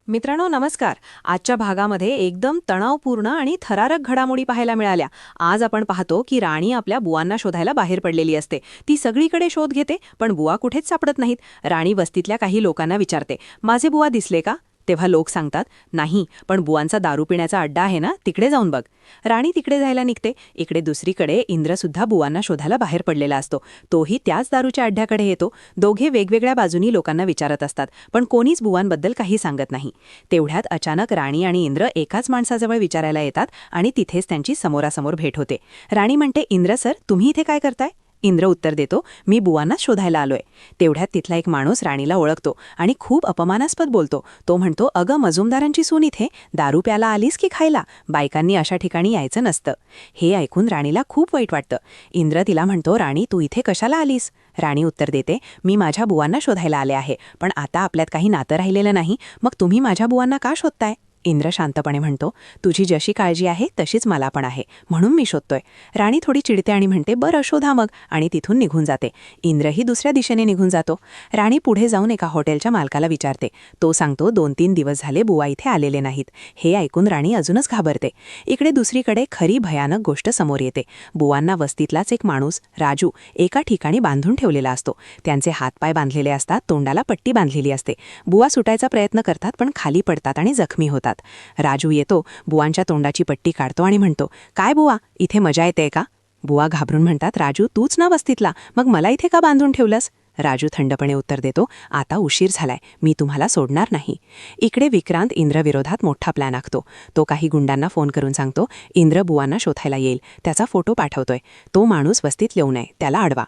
मित्रांनो नमस्कार. आजच्या भागामध्ये एकदम तणावपूर्ण आणि थरारक घडामोडी पाहायला मिळाल्या. आज आपण पाहतो की राणी आपल्या बुवांना शोधायला बाहेर पडलेली असते. ती सगळीकडे शोध घेते पण बुवा कुठेच सापडत नाहीत. राणी वस्तीतल्या काही लोकांना विचारते, माझे बुवा दिसले का? तेव्हा लोक सांगतात, नाही, पण बुवांचा दारू पिण्याचा अड्डा आहे ना, तिकडे जाऊन बघ. राणी तिकडे जायला निघते. इकडे दुसरीकडे इंद्रसुद्धा बुवांना शोधायला बाहेर पडलेला असतो. तोही त्याच दारूच्या अड्ड्याकडे येतो. दोघे वेगवेगळ्या बाजूनी लोकांना विचारत असतात, पण कोणीच बुवांबद्दल काही सांगत नाही. तेवढ्यात अचानक राणी आणि इंद्र एकाच माणसाजवळ विचारायला येतात आणि तिथेच त्यांची समोरासमोर भेट होते. राणी म्हणते, इंद्र सर, तुम्ही इथे काय करताय? इंद्र उत्तर देतो, मी बुवांना शोधायला आलोय. तेवढ्यात तिथला एक माणूस राणीला ओळखतो आणि खूप अपमानास्पद बोलतो. तो म्हणतो, अगं मजुमदारांची सून इथे दारू प्याला आलीस की खायला? बायकांनी अशा ठिकाणी यायचं नसतं. हे ऐकून राणीला खूप वाईट वाटतं. इंद्र तिला म्हणतो, राणी तू इथे कशाला आलीस? राणी उत्तर देते, मी माझ्या बुवांना शोधायला आले आहे, पण आता आपल्यात काही नातं राहिलेलं नाही, मग तुम्ही माझ्या बुवांना का शोधताय? इंद्र शांतपणे म्हणतो, तुझी जशी काळजी आहे तशीच मला पण आहे, म्हणून मी शोधतोय. राणी थोडी चिडते आणि म्हणते, बरं शोधा मग, आणि तिथून निघून जाते. इंद्रही दुसऱ्या दिशेने निघून जातो. राणी पुढे जाऊन एका हॉटेलच्या मालकाला विचारते. तो सांगतो, 2-3 दिवस झाले बुवा इथे आलेले नाहीत. हे ऐकून राणी अजूनच घाबरते. इकडे दुसरीकडे खरी भयानक गोष्ट समोर येते. बुवांना वस्तीतलाच एक माणूस राजू एका ठिकाणी बांधून ठेवलेला असतो. त्यांचे हातपाय बांधलेले असतात, तोंडाला पट्टी बांधलेली असते. बुवा सुटायचा प्रयत्न करतात पण खाली पडतात आणि जखमी होतात. राजू येतो, बुवांच्या तोंडाची पट्टी काढतो आणि म्हणतो, काय बुवा, इथे मजा येते का? बुवा घाबरून म्हणतात, राजू तूच ना वस्तीतला, मग मला इथे का बांधून ठेवलंस? राजू थंडपणे उत्तर देतो, आता उशीर झालाय, मी तुम्हाला सोडणार नाही. इकडे विक्रांत इंद्रविरोधात मोठा प्लॅन आखतो. तो काही गुंडांना फोन करून सांगतो, इंद्र बुवांना शोधायला येईल, त्याचा फोटो पाठवतोय. तो माणूस वस्तीत येऊ नये, त्याला अडवा.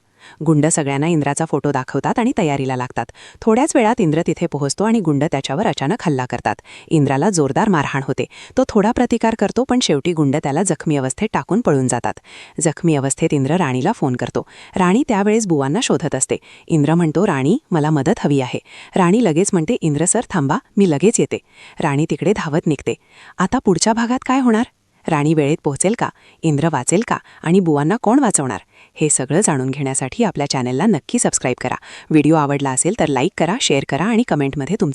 गुंड सगळ्यांना इंद्राचा फोटो दाखवतात आणि तयारीला लागतात. थोड्याच वेळात इंद्र तिथे पोहोचतो आणि गुंड त्याच्यावर अचानक हल्ला करतात. इंद्राला जोरदार मारहाण होते. तो थोडा प्रतिकार करतो पण शेवटी गुंड त्याला जखमी अवस्थेत टाकून पळून जातात. जखमी अवस्थेत इंद्र राणीला फोन करतो. राणी त्यावेळेस बुवांना शोधत असते. इंद्र म्हणतो, राणी मला मदत हवी आहे. राणी लगेच म्हणते, इंद्र सर थांबा, मी लगेच येते. राणी तिकडे धावत निघते. आता पुढच्या भागात काय होणार? राणी वेळेत पोहोचेल का? इंद्र वाचेल का? आणि बुवांना कोण वाचवणार? हे सगळं जाणून घेण्यासाठी आपल्या चॅनलला नक्की सबस्क्राईब करा. व्हिडिओ आवडला असेल तर लाईक करा, शेअर करा आणि कमेंटमध्ये तुमचं